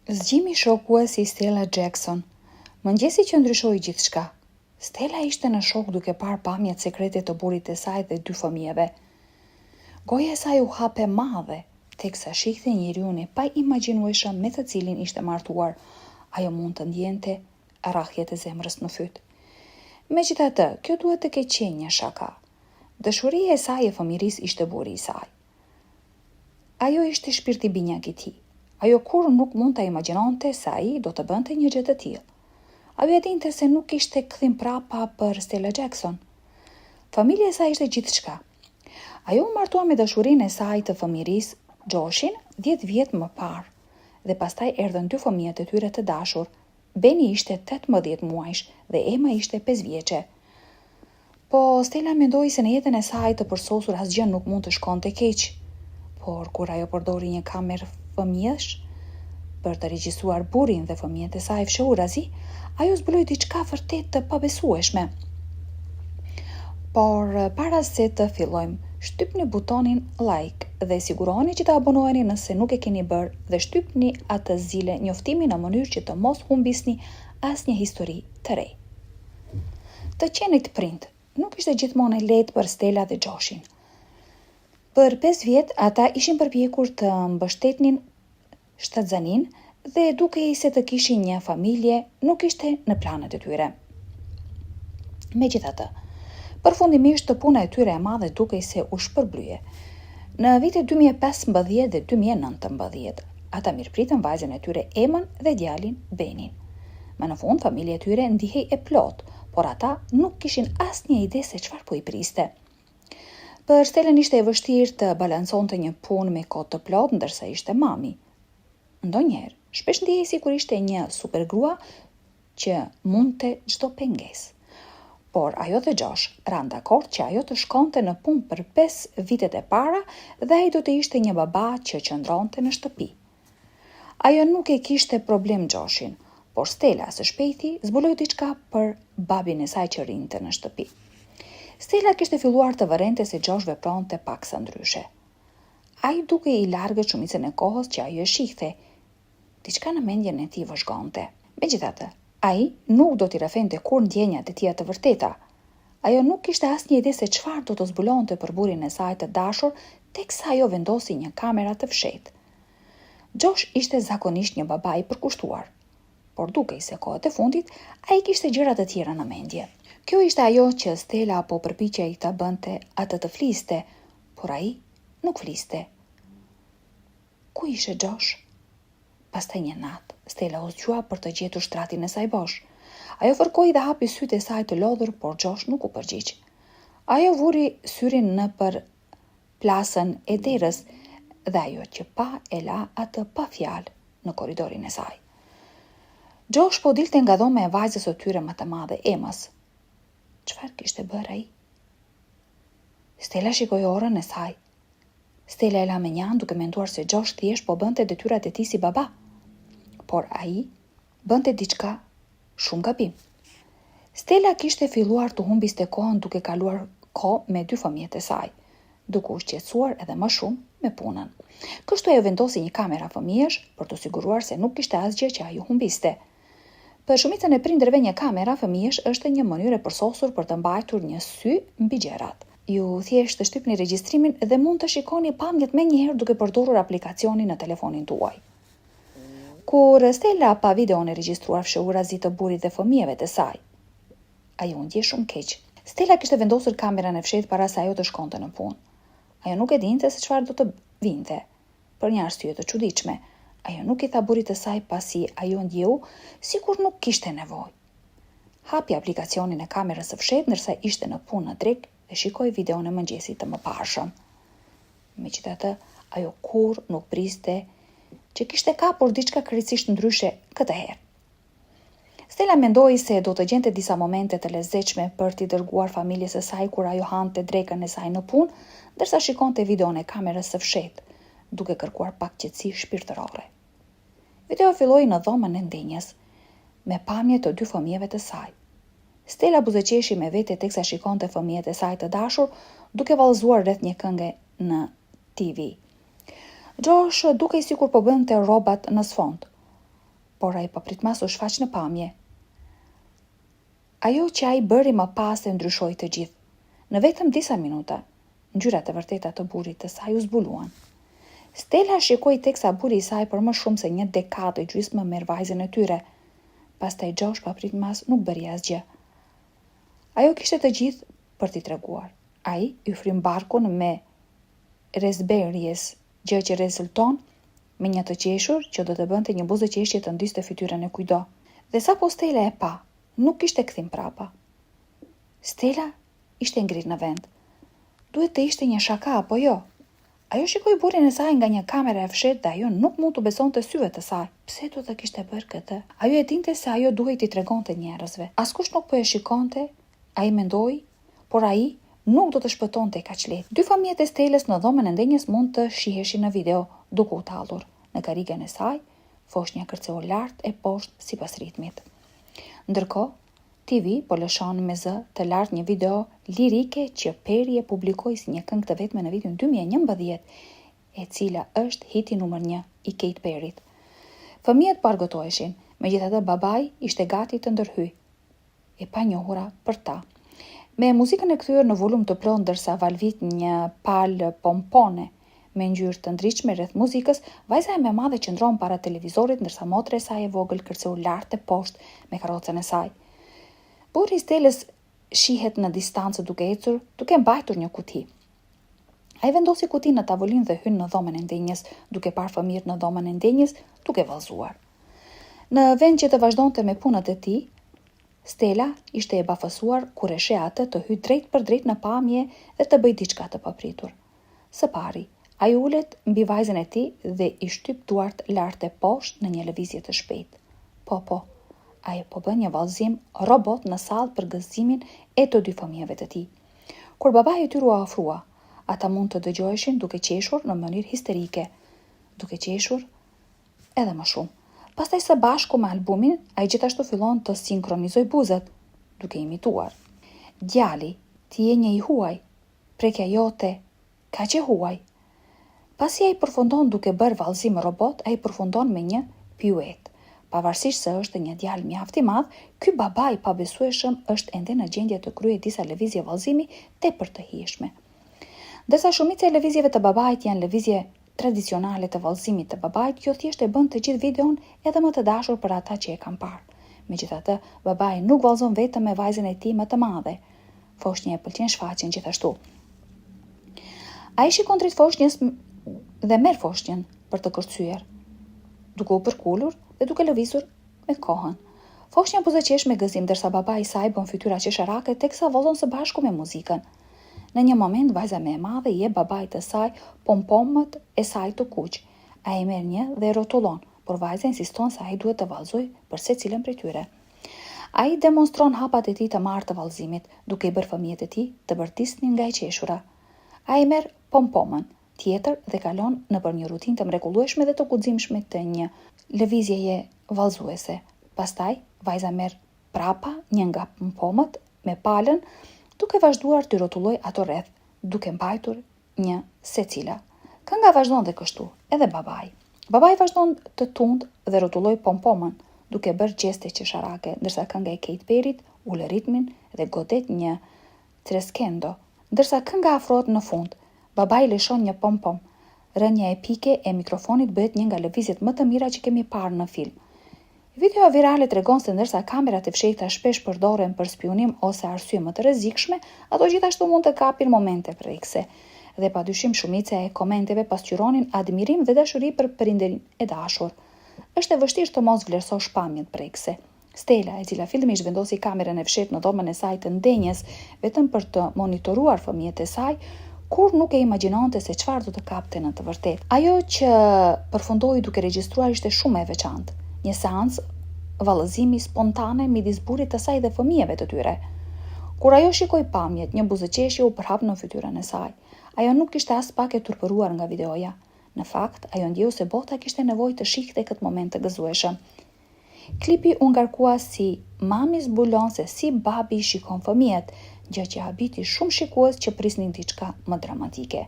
Zgjimi shokues i Stella Jackson. Mëngjesi që ndryshoi gjithçka. Stella ishte në shok duke parë pamjet sekrete të burrit të saj dhe 2 fëmijëve. Goja e saj u hape madhe, teksa shihte njeriun e paimagjinueshëm me të cilin ishte martuar. Ajo mund të ndjente rrahjet e zemrës në fyt. Megjithatë, kjo duhet të ketë qenë një shaka. Dashuria e saj e fëmirisë ishte burri i saj. Ajo ishte shpirti binjak i tij. Ajo kur nuk mund të imagjinonte se ai do të bënte një gjë të tillë. Ajo e dinte se nuk kishte kthim prapa për Stella Jackson. Familja e saj ishte gjithçka. Ajo u martua me dashurinë e saj të fëmirisë, Joshin, 10 vjet më parë, dhe pastaj erdhën 2 fëmijët e tyre të dashur. Beni ishte 18 muajsh dhe Emma ishte 5 vjeçe. Po Stella mendoi se në jetën e saj të përsosur asgjë nuk mund të shkonte keq. Por kur ajo përdori një kamerë fëmijësh për të regjistruar burrin dhe fëmijët e saj fshehurazi, ajo zbuloi diçka vërtet të pabesueshme. Por para se të fillojmë, shtypni butonin like dhe siguroheni që të abonoheni nëse nuk e keni bërë dhe shtypni atë zile njoftimin në mënyrë që të mos humbisni asnjë histori të re. Të qenit prind nuk ishte gjithmonë e lehtë për Stella dhe Joshin. Për 5 vjet ata ishin përpjekur të mbështetnin shtatzanin dhe dukej se të kishin një familje nuk ishte në planet e tyre. Megjithatë, përfundimisht të puna e tyre e madhe dukej se u shpërblye. Në vitet 2015 dhe 2019, ata mirëpritën vajzën e tyre Emën dhe djalin Benin. Më në fund, familja e tyre ndihej e plot, por ata nuk kishin asnjë ide se çfarë po i priste. Për Stellën ishte e vështirë të balansonte një punë me kohë të plot ndërsa ishte mami. Ndonjëherë, shpesh ndihej sikur ishte një supergrua që mundte çdo pengesë. Por ajo dhe Josh ranë dakord që ajo të shkonte në punë për 5 vitet e para dhe ai do të ishte një baba që qëndronte në shtëpi. Ajo nuk e kishte problem Joshin, por Stella së shpejti zbuloi diçka për babin e saj që rinte në shtëpi. Stella kishte filluar të vërente se Josh vepronte paksa ndryshe. Ai dukej i largët shumicën e kohës që ajo e shihte. Diçka në mendjen e tij vëzhgonte. Megjithatë, ai nuk do t'i rrafente kur ndjenjat e tija të vërteta. Ajo nuk kishte asnjë ide se çfarë do të zbulonte për burrin e saj të dashur, teksa ajo vendosi një kamerë të fshehtë. Josh ishte zakonisht një baba i përkushtuar, por dukej se kohët e fundit ai kishte gjëra të tjera në mendje. Kjo ishte ajo që Stella po përpiqej ta bënte atë të fliste, por ai nuk fliste. Ku ishte Josh? Pastaj një natë, Stella u zgjua për të gjetur shtratin e saj bosh. Ajo fërkoi dhe hapi sytë e saj të lodhur, por Josh nuk u përgjigj. Ajo vuri syrin nëpër plasën e derës dhe ajo që pa e la atë pa fjalë në korridorin e saj. Josh po dilte nga dhoma e vajzës së tyre më të madhe, Emës. Çfarë kishte bërë ai? Stella shikoi orën e saj. Stella e la me njan duke menduar se Josh thjesht po bënte detyrat e tij si baba. Por ai bënte diçka shumë gabim. Stella kishte filluar të humbiste kohën duke kaluar kohë me 2 fëmijët e saj, duke u shqetësuar edhe më shumë me punën. Kështu ajo vendosi një kamerë fëmijësh për të siguruar se nuk kishte asgjë që ajo humbiste. Për shumicën e prindërve një kamera fëmijësh është një mënyrë e përsosur për të mbajtur një sy mbi gjërat. Ju thjesht të shtypni regjistrimin dhe mund të shikoni pamjet menjëherë duke përdorur aplikacionin në telefonin tuaj. Kur Stella pa videon e regjistruar fshehurazi të burrit dhe fëmijëve të saj, ajo u ndjej shumë keq. Stella kishte vendosur kamerën e fshehtë para se ajo të shkonte në punë. Ajo nuk e dinte se çfarë do të vinte, për një arsye të çuditshme. Ajo nuk i tha burrit të saj pasi ajo ndjeu sikur nuk kishte nevojë. Hapi aplikacionin e kamerës së fshehtë ndërsa ishte në punë në drekë dhe shikoi videon e mëngjesit të mëparshëm. Megjithatë, ajo kur nuk priste që kishte kapur diçka krejtësisht ndryshe këtë herë. Stella mendoi se do të gjente disa momente të lezetshme për t'i dërguar familjes së saj kur ajo hante drekën e saj në punë, ndërsa shikonte videon e kamerës së fshehtë, duke kërkuar pak qetësi shpirtërore. Video filloi në dhomën e ndenjës, me pamje të 2 fëmijëve të saj. Stella buzëqeshi me vete teksa shikonte fëmijët e saj të dashur, duke vallëzuar rreth një këngë në TV. Josh dukej sikur po bënte rrobat në sfond. por ai papritmas u shfaq në pamje. Ajo që ai bëri më pas e ndryshoi të gjithë. Në vetëm disa minuta, ngjyrat e vërteta të burrit të saj u zbuluan. Stella shikoi teksa burri i saj për më shumë se një dekadë gjysmë merr vajzën e tyre. Pastaj Josh papritmas nuk bëri asgjë. Ajo kishte të gjithë për t'i treguar. Ai i frym barkun me Raspberries, gjë që rezulton me një të qeshur që do të bënte një buzë qeshje të ndiste fytyrën e kujdo. Dhe sapo Stella e pa, nuk kishte kthim prapa. Stella ishte ngrit në vend. Duhet të ishte një shaka apo jo? Ajo shikoi burrin e saj nga një kamerë e fshehtë dhe ajo nuk mund të besonte syve të saj. Pse do të kishte bërë këtë? Ajo e dinte se ajo duhej t'i tregonte njerëzve. Askush nuk po e shikonte, ai mendoi, por ai nuk do të shpëtonte kaq lehtë. 2 fëmijët e Stelës në dhomën e ndenjës mund të shiheshin në video, duke u tallur. Në karrigen e saj, foshnja kërceu lart e poshtë sipas ritmit. Ndërkohë, TV po lëshon me zë të lartë një video lirike që Perry e publikoi si një këngë të vetme në vitin 2011, e cila është hiti numër 1 i Katy Perryt. Fëmijët po argëtoheshin, megjithatë babai ishte gati të ndërhyj, e panjohura për ta. Me muzikën e kthyer në volum të plotë ndërsa valvit një palë pompone me ngjyrë të ndryshme rreth muzikës, vajza e madhe qëndron para televizorit ndërsa motra e saj e vogël kërceu lart e poshtë me karrocën e saj. Burri i Stelës shihet në distancë duke ecur, duke mbajtur një kuti. Ai vendosi kutinë në tavolinë dhe hyn në dhomën e ndenjës, duke parë fëmijët në dhomën e ndenjës, duke vallëzuar. Në vend që të vazhdonte me punët e tij, Stella ishte e bafësuar kur e sheh atë të hyjë drejt për drejt në pamje dhe të bëjë diçka të papritur. Së pari, ai ulet mbi vajzën e tij dhe i shtyp duart lart e poshtë në një lëvizje të shpejtë. Po, ai po bën një vallëzim robot në sallë për gëzimin e të 2 fëmijëve të tij. Kur babai i tyre u ofrua, ata mund të dëgjoheshin duke qeshur në mënyrë histerike, duke qeshur edhe më shumë. Pastaj së bashku me albumin, ai gjithashtu fillon të sinkronizoj buzët, duke imituar. Djali, ti je një i huaj, prekja jote, kaq e huaj. Pasi ai përfundon duke bërë vallëzim robot, ai përfundon me një pyet. Pavarësisht se është një djalë mjaft i madh, ky babai pabesueshëm është ende në gjendje të kryejë disa lëvizje vallëzimi tepër të hijshme. Ndërsa shumica e lëvizjeve të babait janë lëvizje tradicionale të vallëzimit të babait, kjo thjesht e bën të gjithë videon edhe më të dashur për ata që e kanë parë. Megjithatë, babai nuk vallëzon vetëm me vajzën e tij më të madhe. Foshnja e pëlqen shfaqjen gjithashtu. Ai shikon drejt foshnjës dhe merr foshnjën për të kërcyer, duke u përkulur dhe duke lëvizur me kohën. Foshnja buzëqesh me gëzim, ndërsa babai i saj bën fytyra qesharake teksa vallëzon së bashku me muzikën. Në një moment, vajza më e madhe i jep babait të saj pompomët e saj të kuq. Ai merr një dhe e rrotullon, por vajza insiston se ai duhet të vallëzojë për secilën prej tyre. Ai demonstron hapat e tij të marrë të vallëzimit, duke i bërë fëmijët e tij të bërtisnin nga e qeshura. Ai merr pompomën tjetër dhe kalon nëpër një rutinë të mrekullueshme dhe të guximshme të një lëvizjeje vallëzuese. Pastaj, vajza merr prapa një nga pompomët me palën, duke vazhduar të rrotulloj ato rreth, duke mbajtur një secila. Kënga vazhdon dhe kështu, edhe babai. Babai vazhdon të tund dhe rrotulloi pompomën, duke bërë gjeste qesharake, ndërsa kënga e Katy Perryt ulë ritmin dhe godet një crescendo. Ndërsa kënga afrohet në fund, babai lëshon një pompom. Rënja epike e mikrofonit bëhet një nga lëvizjet më të mira që kemi parë në film. Video virale tregon se ndërsa kamerat e fshehta shpesh përdoren për spionim ose arsye më të rrezikshme, ato gjithashtu mund të kapin momente prekse. Dhe padyshim shumica e komenteve pasqyronin admirim dhe dashuri për prindërin e dashur. Është e vështirë të mos vlerësosh pamjet prekse. Stella, e cila fillimisht vendosi kamerën e fshehtë në dhomën e saj të ndenjës vetëm për të monitoruar fëmijët e saj, kur nuk e imagjinonte se çfarë do të kapte në të vërtetë. Ajo që përfundoi duke regjistruar ishte shumë e veçantë. Një seancë vallëzimi spontane midis burrit të saj dhe fëmijëve të tyre. Kur ajo shikoi pamjet, një buzëqeshje u përhap në fytyrën e saj. Ajo nuk kishte as pak e turpëruar nga videoja. Në fakt, ajo ndjeu se bota kishte nevojë të shihte këtë moment të gëzueshëm. Klipi u ngarkua si mami zbulon se si babi shikon fëmijët, gjë që habiti shumë shikues që prisnin diçka më dramatike.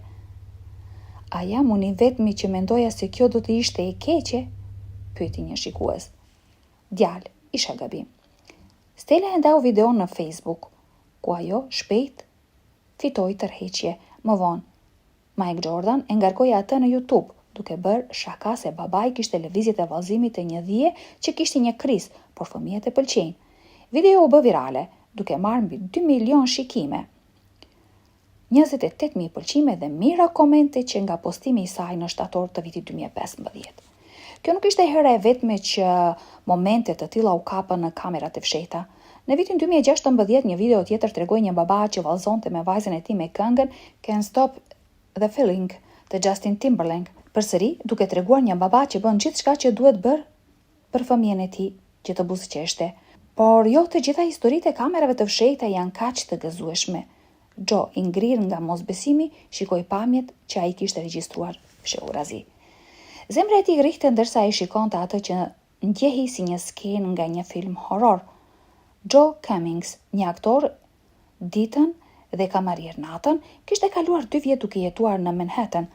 A jam unë i vetmi që mendoja se kjo do të ishte e keqe? Pyeti një shikues. djalë isha gabim. Stella e ndau videon në Facebook, ku ajo shpejt fitoi tërheqje. Më vonë, Mike Jordan e ngarkoi atë në YouTube, duke bërë shaka se babai kishte lëvizjet e vallëzimit të një dhije që kishte një kriz, por fëmijët e pëlqejnë. Video u bë virale, duke marrë mbi 2 milion shikime, 28.000 pëlqime dhe mira komente që nga postimi i saj në shtator të vitit 2015. Kjo nuk ishte hera e vetme që momente të tilla u kapën në kamerat e fshehta. Në vitin 2016, një video tjetër tregoi një baba që vallëzonte me vajzën e tij me këngën Can't Stop the Feeling të Justin Timberlake. Përsëri, duke treguar një baba që bën gjithçka që duhet bërë për fëmijën e tij që të buzëqeshte. Por jo të gjitha historitë e kamerave të fshehta janë kaq të gëzueshme. Joe, i ngrirë nga mosbesimi, shikoi pamjet që ai kishte regjistruar fshehurazi. Zemra e tij rrihte ndërsa ai shikonte atë që ndjehi si një skenë nga një film horror. Joe Cummings, një aktor ditën dhe kamarier natën, kishte kaluar 2 vjet duke jetuar në Manhattan.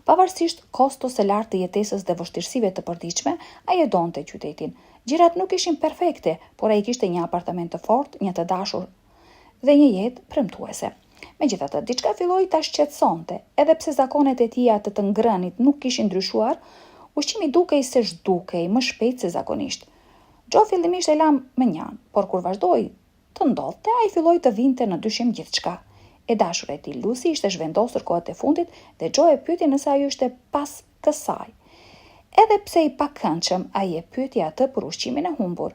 Pavarësisht kostos së lartë të jetesës dhe vështirësive të përditshme, ai e donte qytetin. Gjërat nuk ishin perfekte, por ai kishte një apartament të fortë, një të dashur dhe një jetë premtuese. Megjithatë, diçka filloi ta shqetësonte, edhe pse zakonet e tija të ngrënit nuk kishin ndryshuar, ushqimi dukej se zhdukej më shpejt se zakonisht. Joe fillimisht e la me njan, por kur vazhdoi të ndodhte, ai filloi të vinte në dyshim gjithçka. E dashura e tij Lucy ishte zhvendosur kohët e fundit dhe Joe e pyeti nëse ajo ishte pas kësaj. Edhe pse i pakëndshëm, ai e pyeti atë për ushqimin e humbur.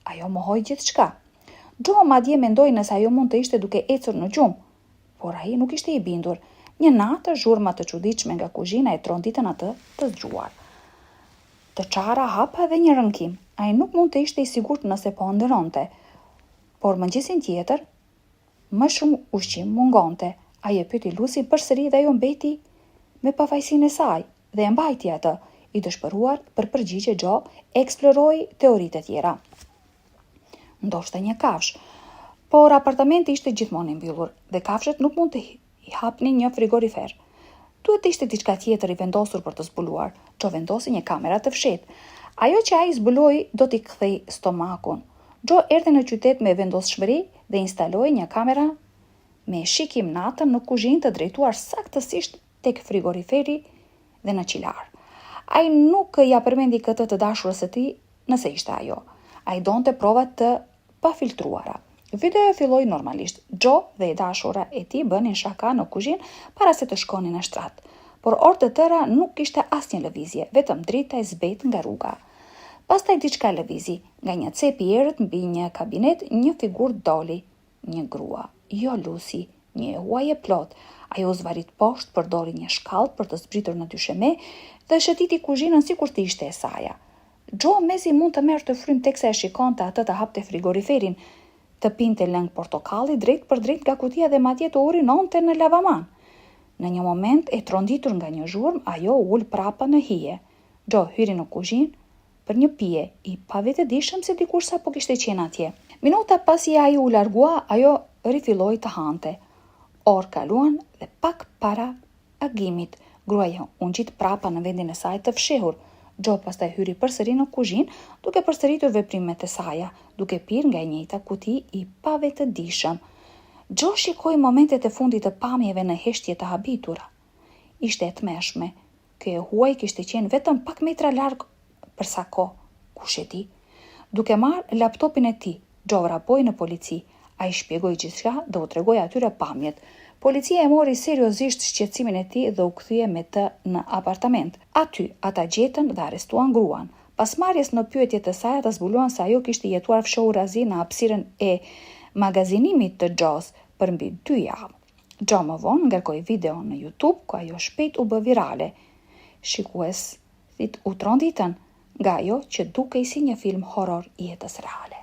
Ajo mohoi gjithçka. Joe madje mendoi nëse ajo mund të ishte duke ecur në gjumë, por ai nuk ishte i bindur. Një natë, zhurma të çuditshme nga kuzhina e tronditën atë të zgjuar. Të çara hapa edhe një rënkim. Ai nuk mund të ishte i sigurt nëse po ëndëronte, por mëngjesin tjetër, më shumë ushqim mungonte. Ai e pyeti Lucy përsëri dhe ajo mbeti me pavajsinë e saj dhe e mbajti atë. I dëshpëruar për përgjigje, Joe eksploroi teoritë e tjera. Ndoshta një kafsh, por apartamenti ishte gjithmonë i mbyllur dhe kafshët nuk mund të i hapnin një frigorifer. Duhet të ishte diçka tjetër i vendosur për të zbuluar. Joe vendosi një kamerë të fshehtë. Ajo që ai zbuloi do t'i kthej stomakun. Joe erdhi në qytet me vendosshmëri dhe instaloi një kamerë me shikim natën në kuzhinë të drejtuar saktësisht tek frigoriferi dhe në qilar. Ai nuk ja përmendi këtë të dashurës së tij nëse ishte ajo. Ai donte prova të pafiltruara. Videoja filloi normalisht. Joe dhe e dashura e tij bënin shaka në kuzhinë para se të shkonin në shtrat. Por orë të tëra nuk kishte asnjë lëvizje, vetëm drita e zbetë nga rruga. Pastaj diçka lëvizi, nga një cep i errët mbi një kabinet një figurë doli, një grua. Jo Lucy, një huaj e plot. Ajo zvarit poshtë, përdori një shkallë për të zbritur në dysheme dhe shëtiti kuzhinën sikur të ishte e saja. Joe mezi mund të merrte frym teksa e shikonte atë të hapte frigoriferin, të pinte lëng portokalli drejt për drejt nga kutia dhe madje të urinonte në lavaman. Në një moment e tronditur nga një zhurmë, ajo ul prapa në hije. Joe hyri në kuzhinë për një pije, i pavetëdijshëm se dikush sapo kishte qenë atje. Minuta pasi ai u largua, ajo rifilloi të hante. Orë kaluan dhe pak para agimit, gruaja u ngjit prapa në vendin e saj të fshehur. Joe pastaj hyri përsëri në kuzhinë, duke përsëritur veprimet e saj, duke pirë nga e njëjta kuti i pavetëdijshëm. Joe shikoi momentet e fundit të pamjeve në heshtje të habitura. Ishte e tmeshme. Ky e huaj kishte qenë vetëm pak metra larg për sa kohë. Kush e di? Duke marrë laptopin e tij, Joe vrapoi në polici. Ai shpjegoi gjithçka dhe u tregoi atyre pamjet. Policia e mori seriozisht shqetësimin e tij dhe u kthye me të në apartament. Aty ata gjetën dhe arrestuan gruan. Pas marrjes në pyetje të saj, ata zbuluan se ajo kishte jetuar fshehurazi në hapësirën e magazinimit të Joe's për mbi 2 javë. Joe më vonë ngarkoi video në YouTube, ku ajo shpejt u bë virale. Shikuesit u tronditën nga ajo që dukej si një film horror jetës reale.